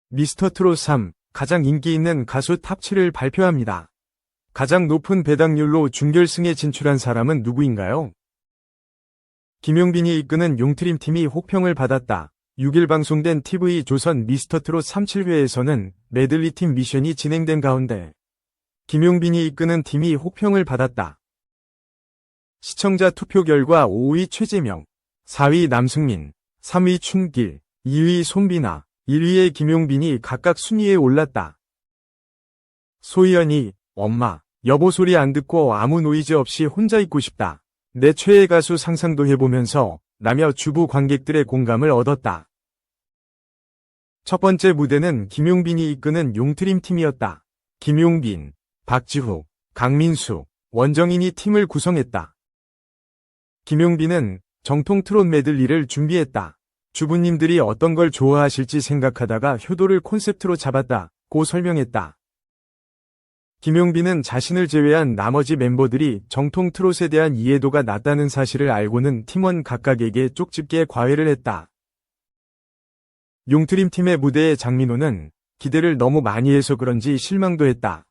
미스터트롯 3 가장 인기 있는 가수 탑7을 발표합니다. 가장 높은 배당률로 준결승에 진출한 사람은 누구인가요? 김용빈이 이끄는 용트림팀이 호평을 받았다. 6일 방송된 TV조선 미스터트롯 37회에서는 메들리팀 미션이 진행된 가운데 김용빈이 이끄는 팀이 호평을 받았다. 시청자 투표 결과 5위 최재명, 4위 남승민, 3위 춘길, 2위 손비나, 1위의 김용빈이 각각 순위에 올랐다. 소희연이 엄마, 여보 소리 안 듣고 아무 노이즈 없이 혼자 있고 싶다. 내 최애 가수 상상도 해보면서 라며 주부 관객들의 공감을 얻었다. 첫 번째 무대는 김용빈이 이끄는 용트림 팀이었다. 김용빈, 박지후, 강민수, 원정인이 팀을 구성했다. 김용빈은 정통 트롯 메들리를 준비했다. 주부님들이 어떤 걸 좋아하실지 생각하다가 효도를 콘셉트로 잡았다고 설명했다. 김용빈은 자신을 제외한 나머지 멤버들이 정통 트롯에 대한 이해도가 낮다는 사실을 알고는 팀원 각각에게 쪽집게 과외를 했다. 용트림 팀의 무대의 장민호는 기대를 너무 많이 해서 그런지 실망도 했다.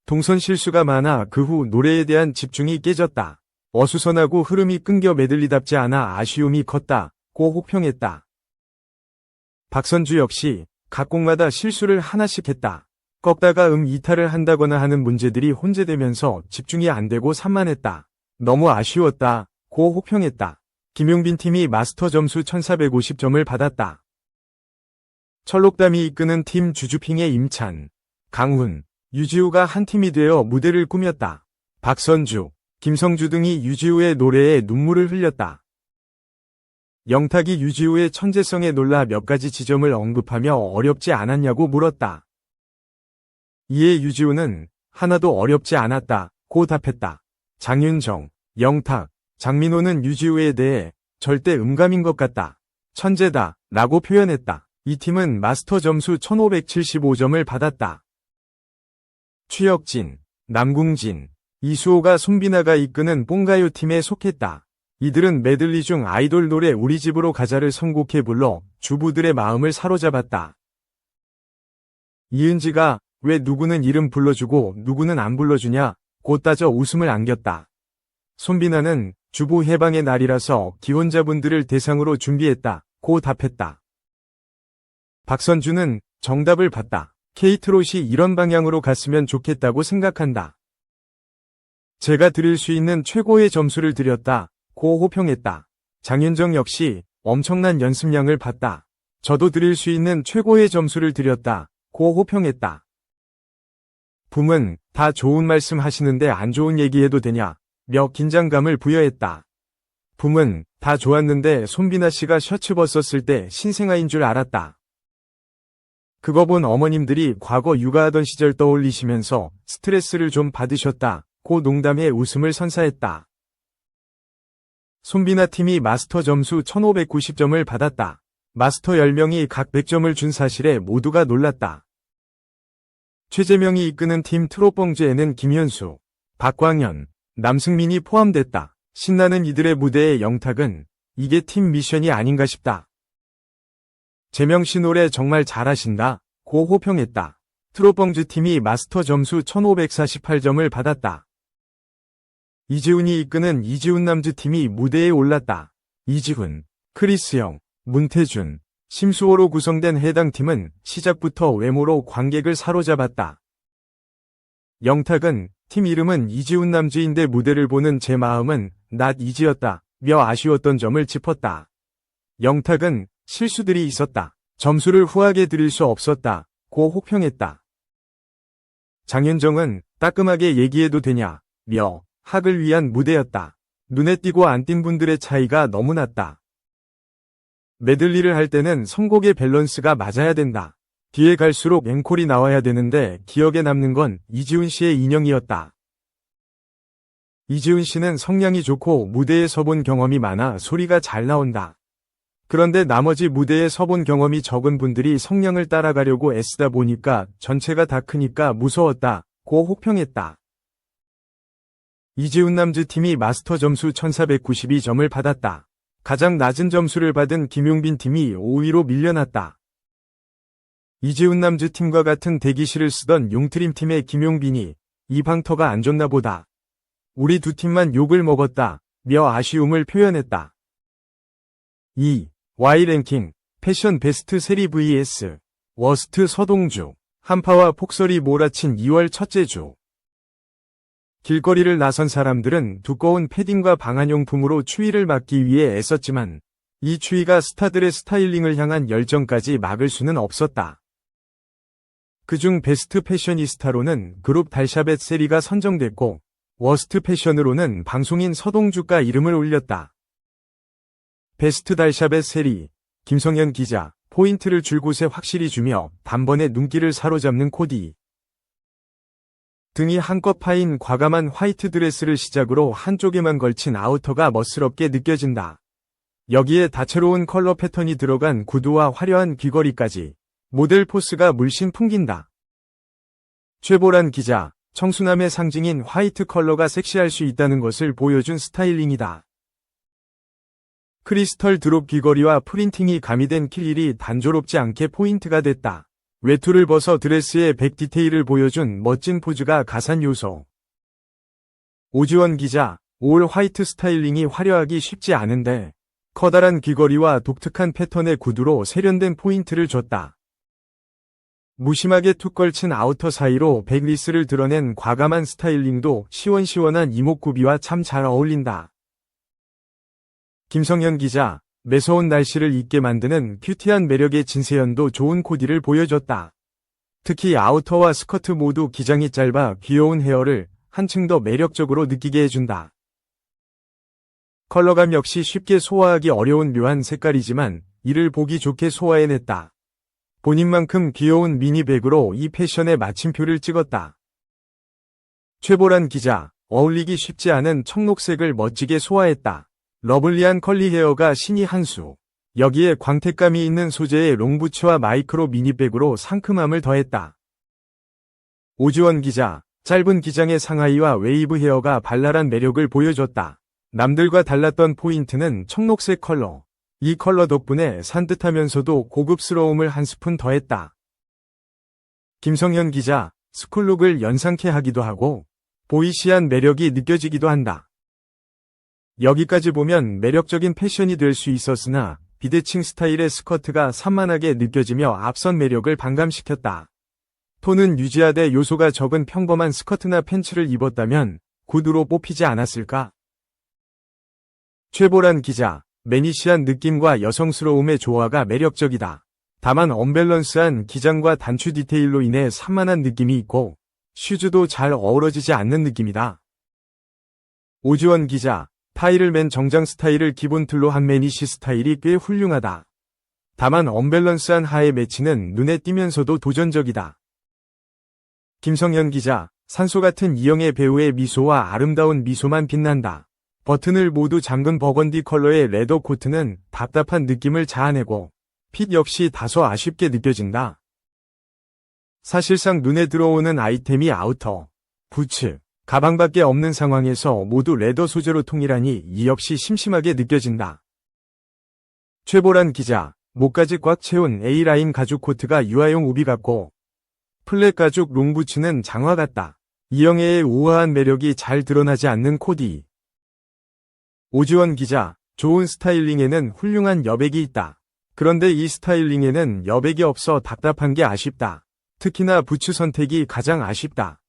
동선 실수가 많아 그 후 노래에 대한 집중이 깨졌다. 어수선하고 흐름이 끊겨 메들리답지 않아 아쉬움이 컸다고 호평했다. 박선주 역시 각 곡마다 실수를 하나씩 했다. 꺾다가 이탈을 한다거나 하는 문제들이 혼재되면서 집중이 안 되고 산만했다. 너무 아쉬웠다고 호평했다. 김용빈 팀이 마스터 점수 1450점을 받았다. 철록담이 이끄는 팀 주주핑의 임찬, 강훈, 유지우가 한 팀이 되어 무대를 꾸몄다. 박선주, 김성주 등이 유지우의 노래에 눈물을 흘렸다. 영탁이 유지우의 천재성에 놀라 몇 가지 지점을 언급하며 어렵지 않았냐고 물었다. 이에 유지우는 하나도 어렵지 않았다고 답했다. 장윤정, 영탁, 장민호는 유지우에 대해 절대 음감인 것 같다. 천재다 라고 표현했다. 이 팀은 마스터 점수 1575점을 받았다. 추혁진, 남궁진, 이수호가 손비나가 이끄는 뽕가요 팀에 속했다. 이들은 메들리 중 아이돌 노래 우리 집으로 가자를 선곡해 불러 주부들의 마음을 사로잡았다. 이은지가 왜 누구는 이름 불러주고 누구는 안 불러주냐고 따져 웃음을 안겼다. 손비나는 주부 해방의 날이라서 기혼자분들을 대상으로 준비했다고 답했다. 박선주는 정답을 봤다. K트롯이 이런 방향으로 갔으면 좋겠다고 생각한다. 제가 드릴 수 있는 최고의 점수를 드렸다고 호평했다. 장윤정 역시 엄청난 연습량을 봤다. 저도 드릴 수 있는 최고의 점수를 드렸다고 호평했다. 붐은 다 좋은 말씀 하시는데 안 좋은 얘기해도 되냐며 긴장감을 부여했다. 붐은 다 좋았는데 손비나 씨가 셔츠 벗었을 때 신생아인 줄 알았다. 그거 본 어머님들이 과거 육아하던 시절 떠올리시면서 스트레스를 좀 받으셨다고 농담에 웃음을 선사했다. 손비나 팀이 마스터 점수 1590점을 받았다. 마스터 10명이 각 100점을 준 사실에 모두가 놀랐다. 최재명이 이끄는 팀 트롯봉제에는 김현수, 박광현, 남승민이 포함됐다. 신나는 이들의 무대의 영탁은 이게 팀 미션이 아닌가 싶다. 재명 씨 노래 정말 잘하신다고 호평했다. 트롯봉즈 팀이 마스터 점수 1548점을 받았다. 이지훈이 이끄는 이지훈 남즈 팀이 무대에 올랐다. 이지훈, 크리스형, 문태준, 심수호로 구성된 해당 팀은 시작부터 외모로 관객을 사로잡았다. 영탁은 팀 이름은 이지훈 남즈인데 무대를 보는 제 마음은 낫 이지였다며 아쉬웠던 점을 짚었다. 영탁은 실수들이 있었다. 점수를 후하게 드릴 수 없었다고 호평했다. 장윤정은 따끔하게 얘기해도 되냐며 학을 위한 무대였다. 눈에 띄고 안 띈 분들의 차이가 너무 났다. 메들리를 할 때는 선곡의 밸런스가 맞아야 된다. 뒤에 갈수록 앵콜이 나와야 되는데 기억에 남는 건 이지훈 씨의 인형이었다. 이지훈 씨는 성량이 좋고 무대에 서본 경험이 많아 소리가 잘 나온다. 그런데 나머지 무대에 서본 경험이 적은 분들이 성량을 따라가려고 애쓰다 보니까 전체가 다 크니까 무서웠다고 호평했다. 이지훈 남즈 팀이 마스터 점수 1492점을 받았다. 가장 낮은 점수를 받은 김용빈 팀이 5위로 밀려났다. 이재훈 남즈팀과 같은 대기실을 쓰던 용트림팀의 김용빈이 이 방터가 안 좋나 보다. 우리 두 팀만 욕을 먹었다. 며 아쉬움을 표현했다. 2. Y랭킹 패션 베스트 세리 vs 워스트 서동주. 한파와 폭설이 몰아친 2월 첫째 주. 길거리를 나선 사람들은 두꺼운 패딩과 방한용품으로 추위를 막기 위해 애썼지만 이 추위가 스타들의 스타일링을 향한 열정까지 막을 수는 없었다. 그중 베스트 패셔니스타로는 그룹 달샤벳 세리가 선정됐고 워스트 패션으로는 방송인 서동주가 이름을 올렸다. 베스트 달샤벳 세리, 김성현 기자, 포인트를 줄곳에 확실히 주며 단번에 눈길을 사로잡는 코디. 등이 한껏 파인 과감한 화이트 드레스를 시작으로 한쪽에만 걸친 아우터가 멋스럽게 느껴진다. 여기에 다채로운 컬러 패턴이 들어간 구두와 화려한 귀걸이까지 모델 포스가 물씬 풍긴다. 최보란 기자, 청순함의 상징인 화이트 컬러가 섹시할 수 있다는 것을 보여준 스타일링이다. 크리스털 드롭 귀걸이와 프린팅이 가미된 킬일이 단조롭지 않게 포인트가 됐다. 외투를 벗어 드레스의 백 디테일을 보여준 멋진 포즈가 가산 요소. 오지원 기자, 올 화이트 스타일링이 화려하기 쉽지 않은데 커다란 귀걸이와 독특한 패턴의 구두로 세련된 포인트를 줬다. 무심하게 툭 걸친 아우터 사이로 백리스를 드러낸 과감한 스타일링도 시원시원한 이목구비와 참 잘 어울린다. 김성현 기자, 매서운 날씨를 잊게 만드는 큐티한 매력의 진세연도 좋은 코디를 보여줬다. 특히 아우터와 스커트 모두 기장이 짧아 귀여운 헤어를 한층 더 매력적으로 느끼게 해준다. 컬러감 역시 쉽게 소화하기 어려운 묘한 색깔이지만 이를 보기 좋게 소화해냈다. 본인만큼 귀여운 미니백으로 이 패션에 마침표를 찍었다. 최보란 기자, 어울리기 쉽지 않은 청록색을 멋지게 소화했다. 러블리한 컬리 헤어가 신이 한 수. 여기에 광택감이 있는 소재의 롱부츠와 마이크로 미니백으로 상큼함을 더했다. 오지원 기자, 짧은 기장의 상하이와 웨이브 헤어가 발랄한 매력을 보여줬다. 남들과 달랐던 포인트는 청록색 컬러. 이 컬러 덕분에 산뜻하면서도 고급스러움을 한 스푼 더했다. 김성현 기자, 스쿨룩을 연상케 하기도 하고 보이시한 매력이 느껴지기도 한다. 여기까지 보면 매력적인 패션이 될 수 있었으나 비대칭 스타일의 스커트가 산만하게 느껴지며 앞선 매력을 반감시켰다. 톤은 유지하되 요소가 적은 평범한 스커트나 팬츠를 입었다면 구두로 뽑히지 않았을까? 최보란 기자, 매니시한 느낌과 여성스러움의 조화가 매력적이다. 다만 언밸런스한 기장과 단추 디테일로 인해 산만한 느낌이 있고 슈즈도 잘 어우러지지 않는 느낌이다. 오지원 기자, 타이를 맨 정장 스타일을 기본 틀로 한 매니시 스타일이 꽤 훌륭하다. 다만 언밸런스한 하의 매치는 눈에 띄면서도 도전적이다. 김성현 기자, 산소 같은 이영애 배우의 미소와 아름다운 미소만 빛난다. 버튼을 모두 잠근 버건디 컬러의 레더 코트는 답답한 느낌을 자아내고 핏 역시 다소 아쉽게 느껴진다. 사실상 눈에 들어오는 아이템이 아우터, 부츠, 가방밖에 없는 상황에서 모두 레더 소재로 통일하니 이 역시 심심하게 느껴진다. 최보란 기자, 목까지 꽉 채운 A라인 가죽 코트가 유아용 우비 같고 플랫 가죽 롱부츠는 장화 같다. 이영애의 우아한 매력이 잘 드러나지 않는 코디. 오지원 기자, 좋은 스타일링에는 훌륭한 여백이 있다. 그런데 이 스타일링에는 여백이 없어 답답한 게 아쉽다. 특히나 부츠 선택이 가장 아쉽다.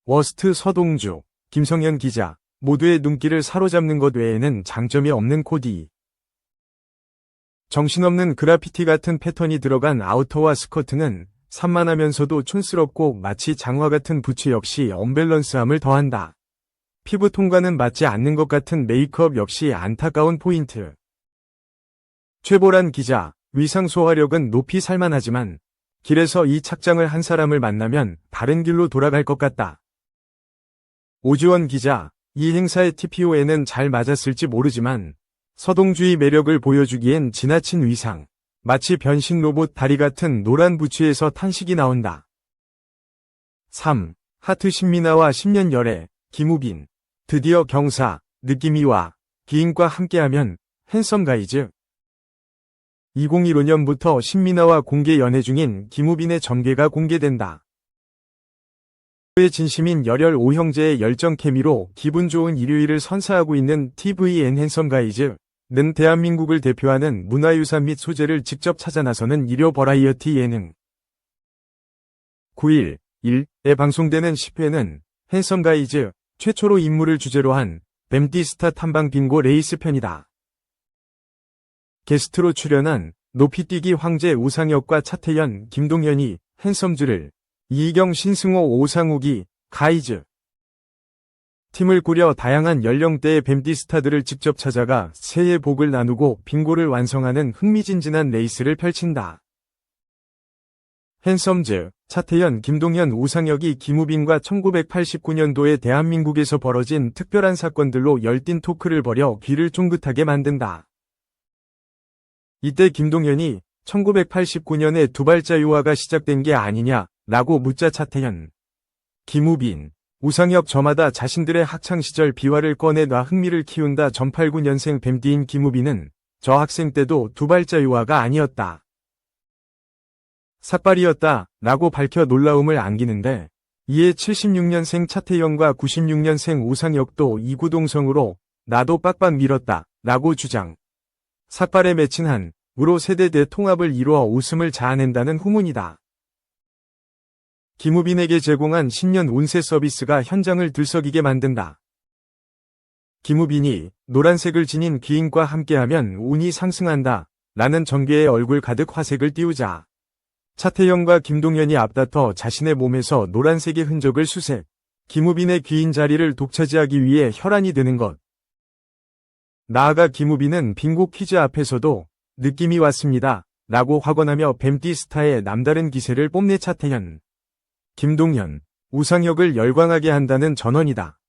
워스트 서동주, 김성현 기자, 모두의 눈길을 사로잡는 것 외에는 장점이 없는 코디. 정신없는 그래피티 같은 패턴이 들어간 아우터와 스커트는 산만하면서도 촌스럽고 마치 장화 같은 부츠 역시 언밸런스함을 더한다. 피부톤과는 맞지 않는 것 같은 메이크업 역시 안타까운 포인트. 최보란 기자, 위상 소화력은 높이 살만하지만 길에서 이 착장을 한 사람을 만나면 다른 길로 돌아갈 것 같다. 오지원 기자, 이 행사의 TPO에는 잘 맞았을지 모르지만 서동주의 매력을 보여주기엔 지나친 위상. 마치 변신 로봇 다리 같은 노란 부츠에서 탄식이 나온다. 3. 하트 신민아와 10년 열애, 김우빈. 드디어 경사, 느낌이와 기인과 함께하면 핸섬 가이즈. 2015년부터 신민아와 공개 연애 중인 김우빈의 전개가 공개된다. 의 진심인 열혈 오형제의 열정 케미로 기분 좋은 일요일을 선사하고 있는 TVN 핸섬 가이즈는 대한민국을 대표하는 문화유산 및 소재를 직접 찾아 나서는 일요 버라이어티 예능. 9일 1에 방송되는 10회는 핸섬 가이즈 최초로 인물을 주제로 한 뱀띠스타 탐방 빙고 레이스 편이다. 게스트로 출연한 높이뛰기 황제 우상혁과 차태현, 김동현이 핸섬즈를, 이희경, 신승호, 오상욱이 가이즈 팀을 꾸려 다양한 연령대의 뱀띠 스타들을 직접 찾아가 새해 복을 나누고 빙고를 완성하는 흥미진진한 레이스를 펼친다. 핸섬즈, 차태현, 김동현, 우상혁이 김우빈과 1989년도에 대한민국에서 벌어진 특별한 사건들로 열띤 토크를 벌여 귀를 쫑긋하게 만든다. 이때 김동현이 1989년에 두발자 유화가 시작된 게 아니냐 라고 묻자 차태현, 김우빈, 우상혁 저마다 자신들의 학창시절 비화를 꺼내놔 흥미를 키운다. 전 89년생 뱀띠인 김우빈은 저 학생 때도 두발자 유화가 아니었다. 삿발이었다 라고 밝혀 놀라움을 안기는데, 이에 76년생 차태현과 96년생 우상혁도 이구동성으로 나도 빡빡 밀었다 라고 주장. 삿발에 맺힌 한 으로 세대대 통합을 이루어 웃음을 자아낸다는 후문이다. 김우빈에게 제공한 신년 운세 서비스가 현장을 들썩이게 만든다. 김우빈이 노란색을 지닌 귀인과 함께하면 운이 상승한다 라는 전개의 얼굴 가득 화색을 띄우자 차태현과 김동현이 앞다퉈 자신의 몸에서 노란색의 흔적을 수색, 김우빈의 귀인 자리를 독차지하기 위해 혈안이 되는 것. 나아가 김우빈은 빙고 퀴즈 앞에서도 느낌이 왔습니다 라고 확언하며 뱀띠 스타의 남다른 기세를 뽐내 차태현, 김동현, 우상혁을 열광하게 한다는 전언이다.